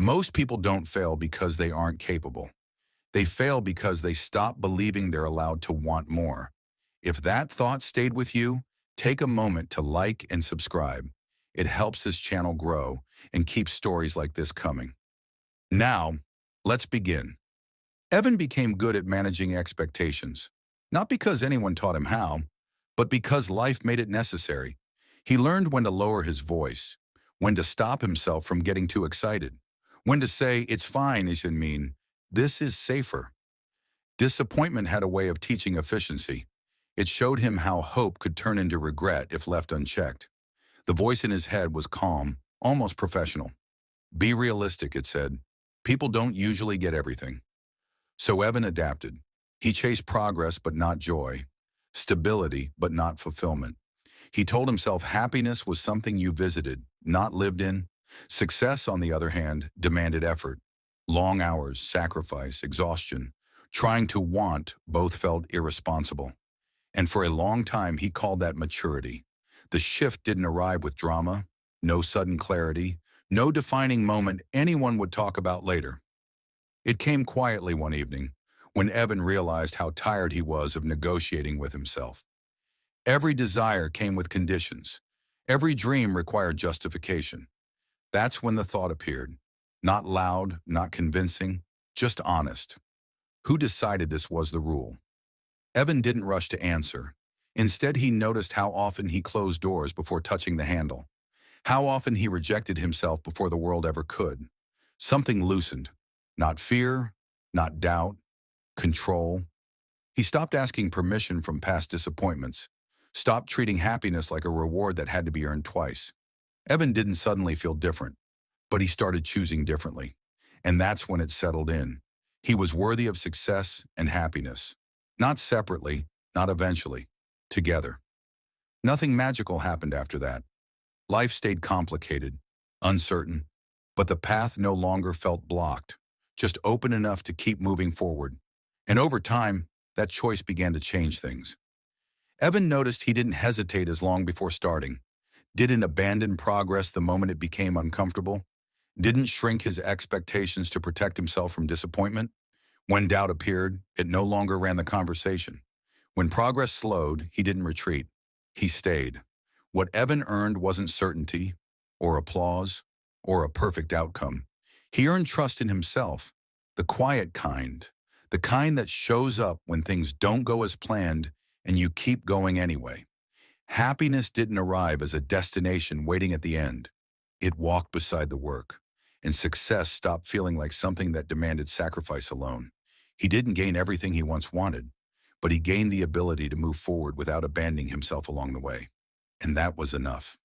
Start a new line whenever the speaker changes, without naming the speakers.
Most people don't fail because they aren't capable. They fail because they stop believing they're allowed to want more. If that thought stayed with you, take a moment to like and subscribe. It helps this channel grow and keeps stories like this coming. Now, let's begin. Evan became good at managing expectations, not because anyone taught him how, but because life made it necessary. He learned when to lower his voice, when to stop himself from getting too excited, when to say, "It's fine," he should mean, "This is safer." Disappointment had a way of teaching efficiency. It showed him how hope could turn into regret if left unchecked. The voice in his head was calm, almost professional. "Be realistic," it said. "People don't usually get everything." So Evan adapted. He chased progress but not joy, stability but not fulfillment. He told himself happiness was something you visited, not lived in. Success, on the other hand, demanded effort. Long hours, sacrifice, exhaustion. Trying to want both felt irresponsible. And for a long time, he called that maturity. The shift didn't arrive with drama, no sudden clarity, no defining moment anyone would talk about later. It came quietly one evening, when Evan realized how tired he was of negotiating with himself. Every desire came with conditions. Every dream required justification. That's when the thought appeared. Not loud, not convincing, just honest. Who decided this was the rule? Evan didn't rush to answer. Instead, he noticed how often he closed doors before touching the handle. How often he rejected himself before the world ever could. Something loosened. Not fear, not doubt, control. He stopped asking permission from past disappointments. Stopped treating happiness like a reward that had to be earned twice. Evan didn't suddenly feel different, but he started choosing differently. And that's when it settled in. He was worthy of success and happiness. Not separately, not eventually, together. Nothing magical happened after that. Life stayed complicated, uncertain, but the path no longer felt blocked, just open enough to keep moving forward. And over time, that choice began to change things. Evan noticed he didn't hesitate as long before starting, didn't abandon progress the moment it became uncomfortable, didn't shrink his expectations to protect himself from disappointment. When doubt appeared, it no longer ran the conversation. When progress slowed, he didn't retreat. He stayed. What Evan earned wasn't certainty, or applause, or a perfect outcome. He earned trust in himself, the quiet kind, the kind that shows up when things don't go as planned and you keep going anyway. Happiness didn't arrive as a destination waiting at the end. It walked beside the work, and success stopped feeling like something that demanded sacrifice alone. He didn't gain everything he once wanted, but he gained the ability to move forward without abandoning himself along the way. And that was enough.